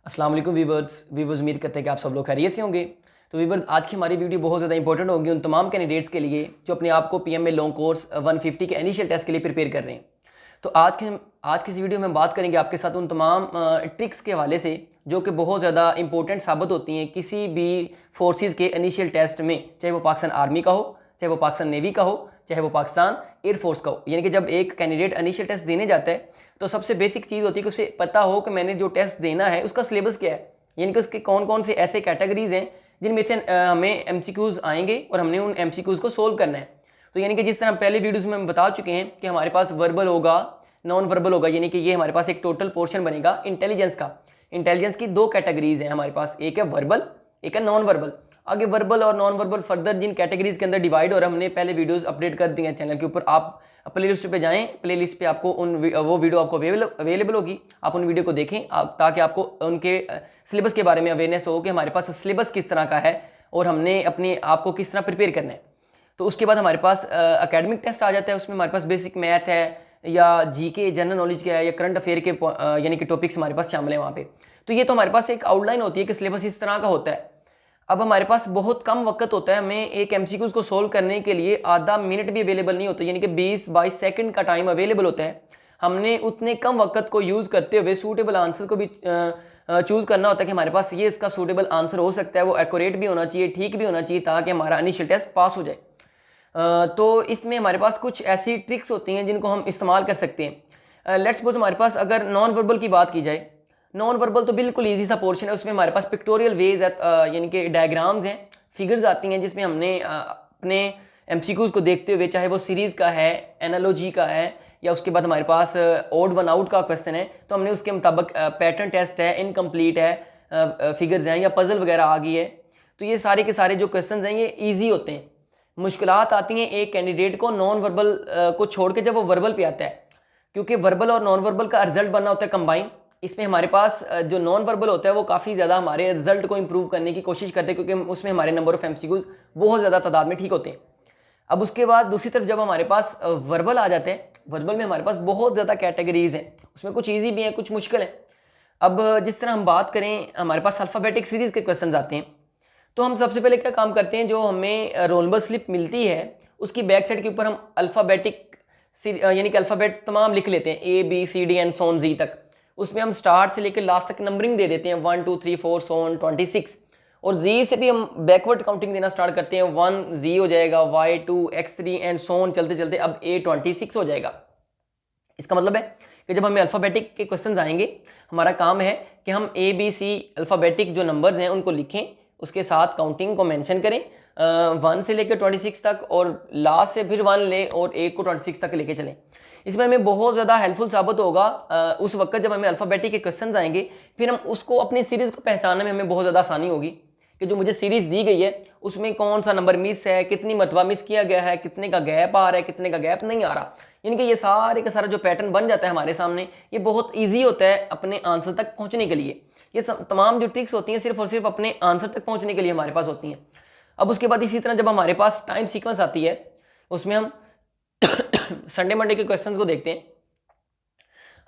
अस्सलाम वालेकुम वीवर्स उम्मीद करते हैं कि आप सब लोग खैरियत से होंगे। तो वीवर्स, आज की हमारी वीडियो बहुत ज़्यादा इंपॉर्टेंट होगी उन तमाम कैंडिडेट्स के लिए जो अपने आप को पीएम में लॉन्ग कोर्स 150 के इनिशियल टेस्ट के लिए प्रिपेयर कर रहे हैं। तो आज की इस वीडियो में हम बात करेंगे आपके साथ उन तमाम ट्रिक्स के हवाले से जो कि बहुत ज़्यादा इंपॉर्टेंट साबित होती हैं किसी भी फोर्सेस के इनिशियल टेस्ट में, चाहे वो पाकिस्तान आर्मी का हो, चाहे वो पाकिस्तान नेवी का हो, चाहे वो पाकिस्तान एयरफोर्स का हो। यानी कि जब एक कैंडिडेट इनिशियल टेस्ट देने जाता है तो सबसे बेसिक चीज़ होती है कि उसे पता हो कि मैंने जो टेस्ट देना है उसका सिलेबस क्या है, यानी कि उसके कौन कौन से ऐसे कैटेगरीज हैं जिनमें से हमें एमसीक्यूज़ आएंगे और हमने उन एमसीक्यूज़ को सोल्व करना है। तो यानी कि जिस तरह पहले वीडियोज़ में हम बता चुके हैं कि हमारे पास वर्बल होगा, नॉन वर्बल होगा, यानी कि ये हमारे पास एक टोटल पोर्शन बनेगा इंटेलिजेंस का। इंटेलिजेंस की दो कैटेगरीज हैं हमारे पास, एक है वर्बल, एक है नॉन वर्बल। आगे वर्बल और नॉन वर्बल फर्दर जिन कैटेगरीज के अंदर डिवाइड, और हमने पहले वीडियोस अपडेट कर दी हैं चैनल के ऊपर। आप प्ले लिस्ट पे जाएँ, प्ले लिस्ट पर आपको वो वीडियो आपको अवेलेबल होगी, आप उन वीडियो को देखें ताकि आपको उनके सिलेबस के बारे में अवेयरनेस हो कि हमारे पास सिलेबस किस तरह का है और हमने अपने आप को किस तरह प्रिपेयर करना है। तो उसके बाद हमारे पास एकेडमिक टेस्ट आ जाता है। उसमें हमारे पास बेसिक मैथ है या जीके जनरल नॉलेज का है या करंट अफेयर के यानी कि टॉपिक्स हमारे पास शामिल है वहाँ पे। तो ये तो हमारे पास एक आउटलाइन होती है कि सिलेबस इस तरह का होता है। अब हमारे पास बहुत कम वक्त होता है, हमें एक एमसीक्यूज को सोल्व करने के लिए आधा मिनट भी अवेलेबल नहीं होता, यानी कि 20-22 सेकंड का टाइम अवेलेबल होता है। हमने उतने कम वक्त को यूज़ करते हुए सूटेबल आंसर को भी चूज़ करना होता है कि हमारे पास ये इसका सूटेबल आंसर हो सकता है, वो एक्यूरेट भी होना चाहिए, ठीक भी होना चाहिए, ताकि हमारा इनिशियल टेस्ट पास हो जाए। तो इसमें हमारे पास कुछ ऐसी ट्रिक्स होती हैं जिनको हम इस्तेमाल कर सकते हैं। लेट्स सपोज हमारे पास अगर नॉन वर्बल की बात की जाए, नॉन वर्बल तो बिल्कुल ईजी सा पोर्शन है। उसमें हमारे पास पिक्टोरियल वेज यानी कि डायग्राम्स हैं, फिगर्स आती हैं जिसमें हमने अपने एमसीक्यूज को देखते हुए, चाहे वो सीरीज़ का है, एनालॉजी का है, या उसके बाद हमारे पास ओड वन आउट का क्वेश्चन है, तो हमने उसके मुताबिक पैटर्न टेस्ट है, इनकम्प्लीट है, फिगर्स हैं या पजल वगैरह आ गई है। तो ये सारे के सारे जो क्वेश्चन हैं ये ईजी होते हैं। मुश्किलात आती हैं एक कैंडिडेट को नॉन वर्बल को छोड़ के जब वो वर्बल पे आता है, क्योंकि वर्बल और नॉन वर्बल का रिजल्ट बनना होता है कंबाइन। इसमें हमारे पास जो नॉन वर्बल होता है वो काफ़ी ज़्यादा हमारे रिजल्ट को इंप्रूव करने की कोशिश करते हैं, क्योंकि उसमें हमारे नंबर ऑफ एमसीक्यूज बहुत ज़्यादा तादाद में ठीक होते हैं। अब उसके बाद दूसरी तरफ जब हमारे पास वर्बल आ जाते हैं, वर्बल में हमारे पास बहुत ज़्यादा कैटेगरीज हैं, उसमें कुछ ईजी भी हैं, कुछ मुश्किल हैं। अब जिस तरह हम बात करें, हमारे पास अल्फ़ाबेटिक सीरीज़ के क्वेश्चन आते हैं। तो हम सबसे पहले क्या काम करते हैं, जो हमें रोल नंबर स्लिप मिलती है उसकी बैक साइड के ऊपर हम अल्फ़ाबेटिक यानी कि अल्फ़ाबेट तमाम लिख लेते हैं, ABCD एंड सोन Z तक। उसमें हम स्टार्ट से लेकर लास्ट तक नंबरिंग दे देते हैं, 1 2 3 4 सोन 26। और Z से भी हम बैकवर्ड काउंटिंग देना स्टार्ट करते हैं, 1 Z हो जाएगा, Y2 X3 एंड सोन चलते चलते अब A26 हो जाएगा। इसका मतलब है कि जब हमें अल्फ़ाबेटिक के क्वेश्चन आएंगे, हमारा काम है कि हम ABC अल्फ़ाबेटिक जो नंबर्स हैं उनको लिखें, उसके साथ काउंटिंग को मेंशन करें 1 से लेकर 26 तक, और लास्ट से फिर 1 ले और 1 को 26 तक लेके चलें। इसमें हमें बहुत ज़्यादा हेल्पफुल साबित होगा उस वक्त जब हमें अल्फ़ाबेटिक के क्वेश्चन आएंगे। फिर हम उसको अपनी सीरीज़ को पहचानने में हमें बहुत ज़्यादा आसानी होगी कि जो मुझे सीरीज़ दी गई है उसमें कौन सा नंबर मिस है, कितनी मरतबा मिस किया गया है, कितने का गैप आ रहा है, कितने का गैप नहीं आ रहा। यानी कि ये सारे का सारा जो पैटर्न बन जाता है हमारे सामने, ये बहुत ईजी होता है अपने आंसर तक पहुँचने के लिए। ये तमाम जो ट्रिक्स होती हैं सिर्फ और सिर्फ अपने आंसर तक पहुँचने के लिए हमारे पास होती हैं। अब उसके बाद इसी तरह जब हमारे पास टाइम सीक्वेंस आती है, उसमें हम संडे मंडे के क्वेश्चंस को देखते हैं।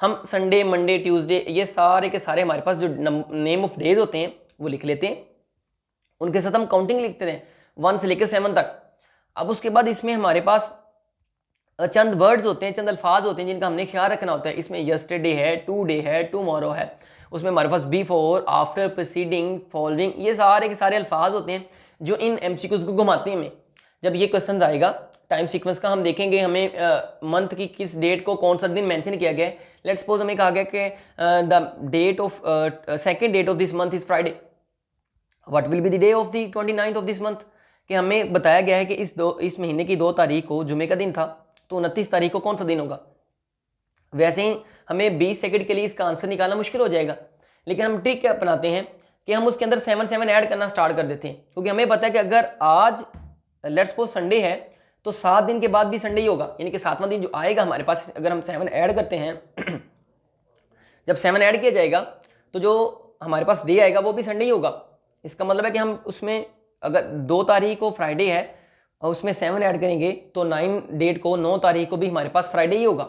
हम संडे मंडे ट्यूसडे ये सारे के सारे हमारे पास जो नेम ऑफ डेज होते हैं वो लिख लेते हैं, उनके साथ हम काउंटिंग लिखते हैं 1 से लेकर 7 तक। अब उसके बाद इसमें हमारे पास चंद वर्ड्स होते हैं, चंद अल्फाज होते हैं जिनका हमने ख्याल रखना होता है। इसमें यस्टरडे है, टुडे है, टुमारो है, उसमें हमारे पास बिफोर, आफ्टर, प्रीसीडिंग, फॉलोइंग, ये सारे के सारे अल्फाज होते हैं जो इन एमसीक्यूज को घुमाते हैं हमें। जब ये क्वेश्चन आएगा टाइम सीक्वेंस का, हम देखेंगे हमें मंथ की किस डेट को कौन सा दिन मेंशन किया गया है। लेट्स सपोज हमें कहा गया कि the date of second date of this month is Friday, what will be the day of the 29th of this month. कि हमें बताया गया है कि इस महीने की 2 तारीख को जुमे का दिन था, तो 29 तारीख को कौन सा दिन होगा। वैसे ही हमें 20 सेकंड के लिए इसका आंसर निकालना मुश्किल हो जाएगा, लेकिन हम ट्रिक क्या अपनाते हैं कि हम उसके अंदर 7 ऐड करना स्टार्ट कर देते हैं, क्योंकि हमें पता है कि अगर आज लेट्स सपोज संडे है तो 7 दिन के बाद भी संडे ही होगा, यानी कि 7वां दिन जो आएगा हमारे पास, अगर हम 7 ऐड करते हैं जब 7 ऐड किया जाएगा तो जो हमारे पास डे आएगा वो भी संडे ही होगा। इसका मतलब है कि हम उसमें अगर 2 तारीख को फ्राइडे है और उसमें 7 ऐड करेंगे तो 9 डेट को 9 तारीख को भी हमारे पास फ्राइडे ही होगा।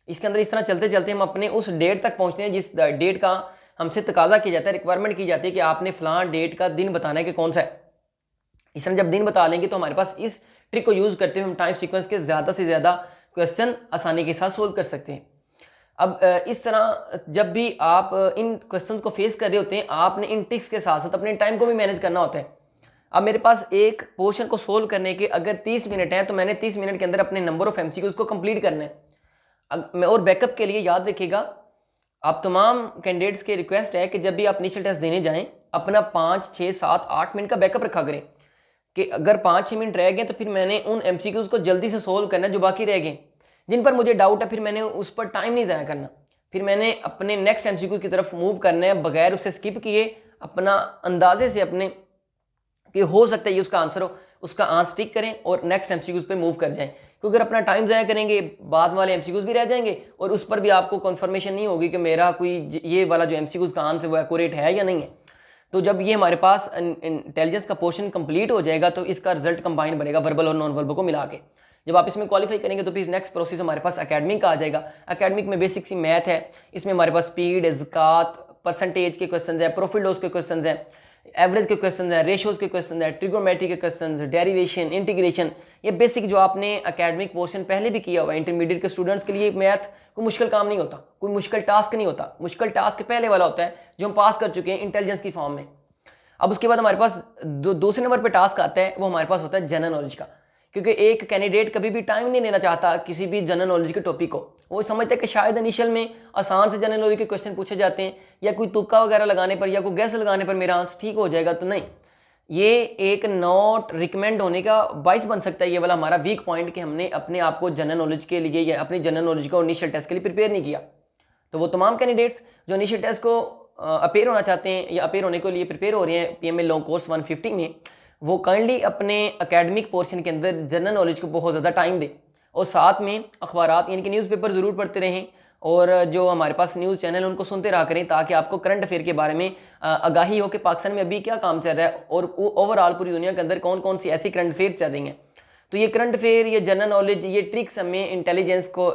इसके अंदर इस तरह चलते चलते हम अपने उस डेट तक पहुंचते हैं जिस डेट का हमसे तकाजा किया जाता है, रिक्वायरमेंट की जाती है कि आपने फ़लाँ डेट का दिन बताना है कि कौन सा है। इस तरह जब दिन बता लेंगे तो हमारे पास इस ट्रिक को यूज़ करते हुए हम टाइम सीक्वेंस के ज़्यादा से ज़्यादा क्वेश्चन आसानी के साथ सोल्व कर सकते हैं। अब इस तरह जब भी आप इन क्वेश्चंस को फेस कर रहे होते हैं, आपने इन ट्रिक्स के साथ साथ अपने टाइम को भी मैनेज करना होता है। अब मेरे पास एक पोर्शन को सोल्व करने के अगर 30 मिनट हैं तो मैंने 30 मिनट के अंदर अपने नंबर ऑफ एमसीक्यूज को कंप्लीट करना है। और बैकअप के लिए याद रखिएगा, आप तमाम कैंडिडेट्स के रिक्वेस्ट है कि जब भी आप इनिशियल टेस्ट देने जाएं, अपना 5, 6, 7, 8 मिनट का बैकअप रखा करें कि अगर 5-6 मिनट रह गए तो फिर मैंने उन एमसीक्यूज को जल्दी से सोल्व करना है जो बाकी रह गए, जिन पर मुझे डाउट है, फिर मैंने उस पर टाइम नहीं ज़ाया करना। फिर मैंने अपने नेक्स्ट एमसीक्यूज की तरफ मूव करना है बगैर उसे स्किप किए, अपना अंदाजे से अपने कि हो सकता है ये उसका आंसर हो, उसका आंसर टिक करें और नेक्स्ट एमसीक्यूज पे मूव कर जाएं। क्योंकि अगर अपना टाइम ज़ाया करेंगे, बाद वाले एमसीक्यूज भी रह जाएंगे और उस पर भी आपको कन्फर्मेशन नहीं होगी कि मेरा कोई ये वाला जो एमसीक्यूज का आंसर वो एक्यूरेट है या नहीं है। तो जब ये हमारे पास इंटेलिजेंस का पोर्शन कंप्लीट हो जाएगा तो इसका रिजल्ट कंबाइन बनेगा वर्बल और नॉन वर्बल को मिला के। जब आप इसमें क्वालिफाई करेंगे तो फिर नेक्स्ट प्रोसेस हमारे पास एकेडमिक का आ जाएगा। एकेडमिक में बेसिक सी मैथ है, इसमें हमारे पास स्पीड, ज़कात, परसेंटेज के क्वेश्चन है, प्रॉफिट लॉस के क्वेश्चन है, एवरेज के क्वेश्चन है, रेशियोज के क्वेश्चन है, ट्रिग्नोमेट्री के क्वेश्चन, डेरिवेशन, इंटीग्रेशन। ये बेसिक जो आपने एकेडमिक पोर्शन पहले भी किया हुआ है, इंटरमीडिएट के स्टूडेंट्स के लिए मैथ कोई मुश्किल काम नहीं होता, कोई मुश्किल टास्क नहीं होता। मुश्किल टास्क पहले वाला होता है जो हम पास कर चुके हैं इंटेलिजेंस की फॉर्म में। अब उसके बाद हमारे पास दूसरे नंबर पे टास्क आता है, वो हमारे पास होता है जनरल नॉलेज का। क्योंकि एक कैंडिडेट कभी भी टाइम नहीं लेना चाहता किसी भी जनरल नॉलेज के टॉपिक को। वो समझता है कि शायद इनिशियल में आसान से जनरल नॉलेज के क्वेश्चन पूछे जाते हैं या कोई तुक्का वगैरह लगाने पर या कोई गैस लगाने पर मेरा आंसर ठीक हो जाएगा। तो नहीं, ये एक नॉट रिकमेंड होने का बाइस बन सकता है ये वाला हमारा वीक पॉइंट कि हमने अपने आप को जनरल नॉलेज के लिए या अपनी जनरल नॉलेज को इनिशियल टेस्ट के लिए प्रिपेयर नहीं किया। तो वो तमाम कैंडिडेट्स जो इनिशियल टेस्ट को अपेयर होना चाहते हैं या अपेयर होने के लिए प्रिपेयर हो रहे हैं पीएमएल लॉन्ग कोर्स 150 में, वो काइंडली अपने एकेडमिक पोर्शन के अंदर जनरल नॉलेज को बहुत ज़्यादा टाइम दें और साथ में अखबारात यानी कि न्यूज़पेपर ज़रूर पढ़ते रहें और जो हमारे पास न्यूज़ चैनल उनको सुनते रहा करें ताकि आपको करंट अफेयर के बारे में आगाही हो कि पाकिस्तान में अभी क्या काम चल रहा है और ओवरऑल पूरी दुनिया के अंदर कौन कौन सी ऐसी करंट अफेयर चल रही हैं। तो ये करंट अफेयर, ये जनरल नॉलेज, ये ट्रिक्स हमें इंटेलिजेंस को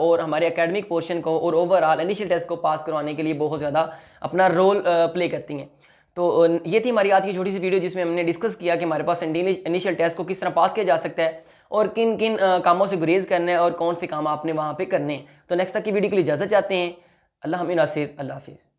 और हमारे एकेडमिक पोर्शन को और ओवरऑल इनिशियल टेस्ट को पास करवाने के लिए बहुत ज़्यादा अपना रोल प्ले करती हैं। तो ये थी हमारी आज की छोटी सी वीडियो जिसमें हमने डिस्कस किया कि हमारे पास इनिशियल टेस्ट को किस तरह पास किया जा सकता है और किन किन कामों से गुरेज करना है और कौन से काम आपने वहाँ पे करने हैं। तो नेक्स्ट तक की वीडियो के लिए इजाज़त चाहते हैं। अल्लाह हमें नासिर, अल्लाह हाफिज़।